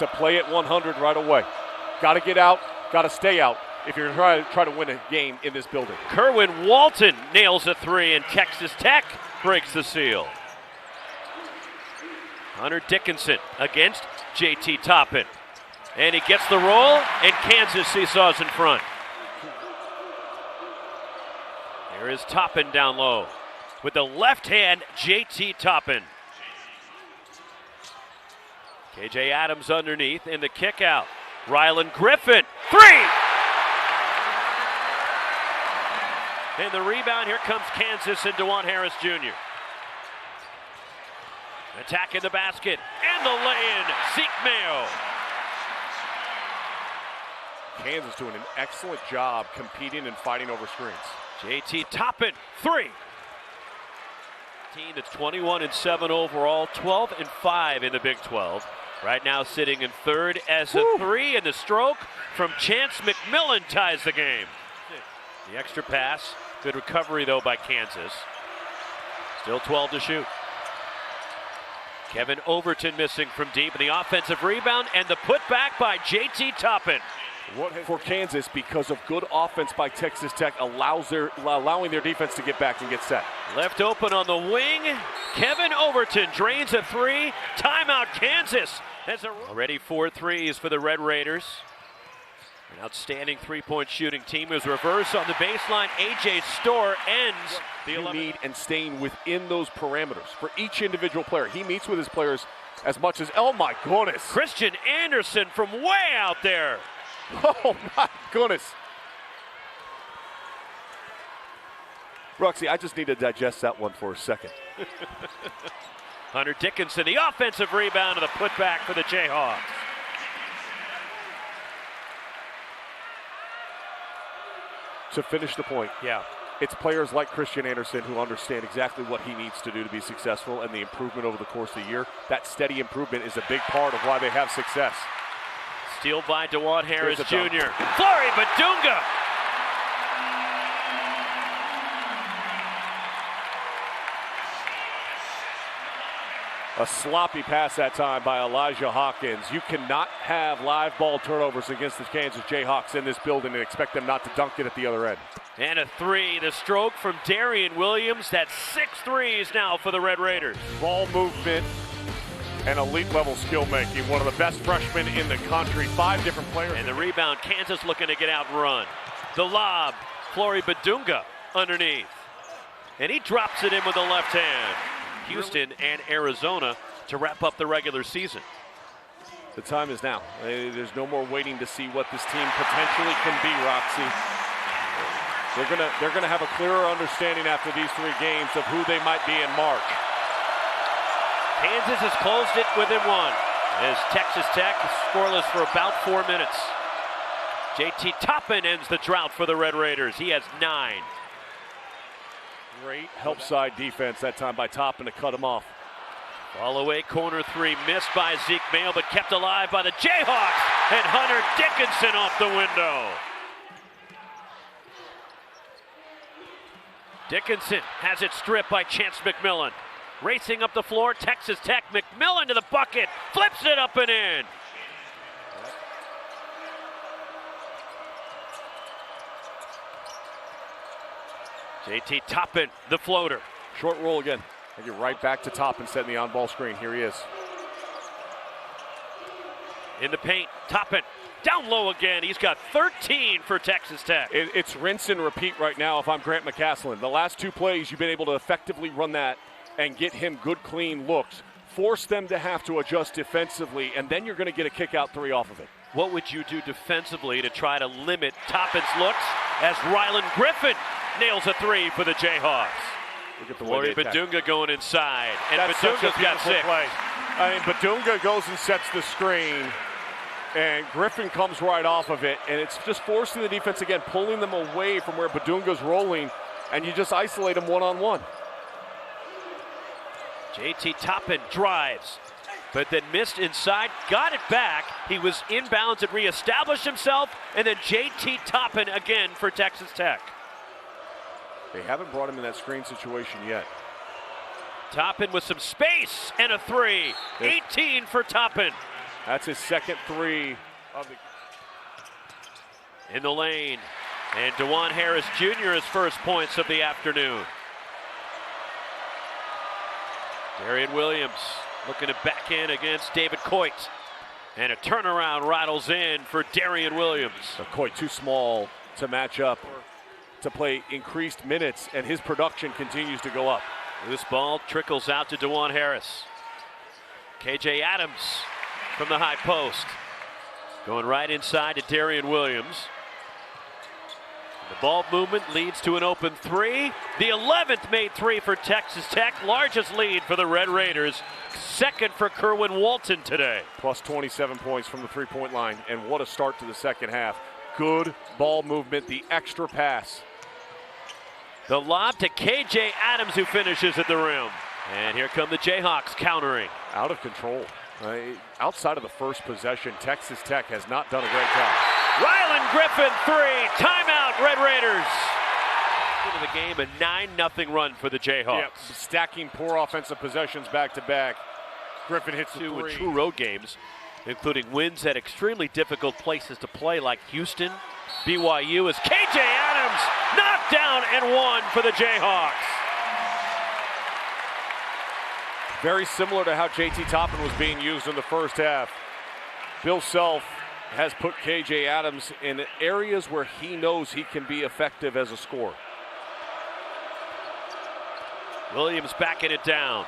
to play at 100 right away. Got to get out, got to stay out if you're going to try to win a game in this building. Kerwin Walton nails a three, and Texas Tech breaks the seal. Hunter Dickinson against J.T. Toppin. And he gets the roll, and Kansas seesaws in front. There is Toppin down low. With the left hand, J.T. Toppin. K.J. Adams underneath in the kick out. Rylan Griffin, three! And the rebound, here comes Kansas and DeJuan Harris Jr. Attacking the basket, and the lay-in, Zeke Mayo. Kansas doing an excellent job competing and fighting over screens. J.T. Toppin, three. Team that's 21-7 overall, 12-5 in the Big 12. Right now sitting in third as a three, and the stroke from Chance McMillan ties the game. The extra pass, good recovery though by Kansas. Still 12 to shoot. Kevin Overton missing from deep, and the offensive rebound and the putback by J.T. Toppin. For Kansas, because of good offense by Texas Tech, allowing their defense to get back and get set. Left open on the wing. Kevin Overton drains a three. Timeout Kansas. Already 4 threes for the Red Raiders. An outstanding three-point shooting team is reverse on the baseline. A.J. Storr ends the 11. You need and staying within those parameters for each individual player. He meets with his players as much as, oh my goodness. Christian Anderson from way out there. Oh my goodness. Roxy, I just need to digest that one for a second. Hunter Dickinson, the offensive rebound and the putback for the Jayhawks. To finish the point, yeah, it's players like Christian Anderson who understand exactly what he needs to do to be successful, and the improvement over the course of the year. That steady improvement is a big part of why they have success. Steal by DeJuan Harris Jr. Flory Badunga. A sloppy pass that time by Elijah Hawkins. You cannot have live ball turnovers against the Kansas Jayhawks in this building and expect them not to dunk it at the other end. And a three, the stroke from Darian Williams. That's 6 threes now for the Red Raiders. Ball movement and elite level skill making. One of the best freshmen in the country. 5 different players. And the rebound, Kansas looking to get out and run. The lob, Flory Badunga underneath. And he drops it in with the left hand. Houston and Arizona to wrap up the regular season. The time is now. There's no more waiting to see what this team potentially can be, Roxy. They're gonna have a clearer understanding after these 3 games of who they might be in March. Kansas has closed it within 1 as Texas Tech is scoreless for about 4 minutes. J.T. Toppin ends the drought for the Red Raiders. He has 9. Great help side defense that time by Toppin to cut him off. All away corner 3 missed by Zeke Mayo, but kept alive by the Jayhawks, and Hunter Dickinson off the window. Dickinson has it stripped by Chance McMillan. Racing up the floor, Texas Tech. McMillan to the bucket, flips it up and in. J.T. Toppin, the floater. Short roll again. And get right back to Toppin setting the on-ball screen. Here he is. In the paint, Toppin down low again. He's got 13 for Texas Tech. It's rinse and repeat right now if I'm Grant McCaslin. The last 2 plays, you've been able to effectively run that and get him good, clean looks. Force them to have to adjust defensively, and then you're going to get a kick-out 3 off of it. What would you do defensively to try to limit Toppin's looks as Rylan Griffin nails a 3 for the Jayhawks? Look at the Flory Badunga going inside, and Badunga's got 6. Play. I mean, Badunga goes and sets the screen, and Griffin comes right off of it, and it's just forcing the defense again, pulling them away from where Badunga's rolling, and you just isolate them one-on-one. J.T. Toppin drives, but then missed inside, got it back. He was inbounds and reestablished himself, and then J.T. Toppin again for Texas Tech. They haven't brought him in that screen situation yet. Toppin with some space and a 3. 18 for Toppin. That's his second three of the in the lane. And DeJuan Harris Jr. his first points of the afternoon. Darian Williams looking to back in against David Coit. And a turnaround rattles in for Darian Williams. So Coit too small to match up, to play increased minutes, and his production continues to go up. This ball trickles out to DeJuan Harris. KJ Adams from the high post. Going right inside to Darian Williams. The ball movement leads to an open three. The 11th made three for Texas Tech. Largest lead for the Red Raiders. Second for Kerwin Walton today. Plus 27 points from the three-point line. And what a start to the second half. Good ball movement, the extra pass. The lob to KJ Adams, who finishes at the rim. And here come the Jayhawks countering. Out of control. Outside of the first possession, Texas Tech has not done a great job. Rylan Griffin, three. Timeout, Red Raiders. Into the game, a 9-0 run for the Jayhawks. Yep, stacking poor offensive possessions back to back. Griffin hits Two three. in true road games, including wins at extremely difficult places to play like Houston, BYU, as KJ Adams knocked down and one for the Jayhawks. Very similar to how JT Toppin was being used in the first half. Bill Self has put KJ Adams in areas where he knows he can be effective as a scorer. Williams backing it down.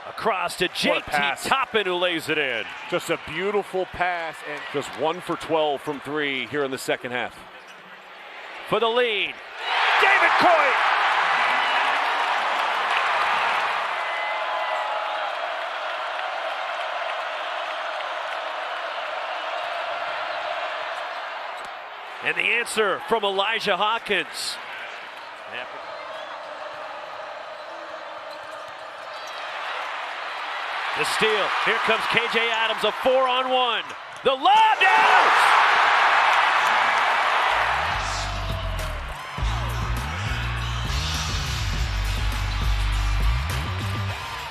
Across to JT Toppin, who lays it in. Just a beautiful pass, and just 1 for 12 from three here in the second half. For the lead, David Coit. And the answer from Elijah Hawkins. The steal. Here comes KJ Adams, a 4-on-1. The lob down!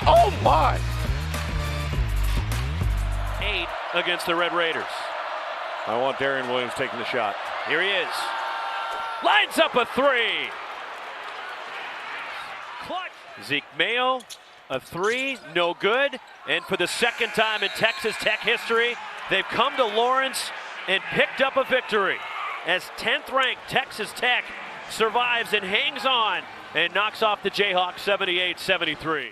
Oh my! 8 against the Red Raiders. I want Darian Williams taking the shot. Here he is. Lines up a three. Clutch. Zeke Mayo, a three, no good. And for the second time in Texas Tech history, they've come to Lawrence and picked up a victory as 10th ranked Texas Tech survives and hangs on and knocks off the Jayhawks 78-73.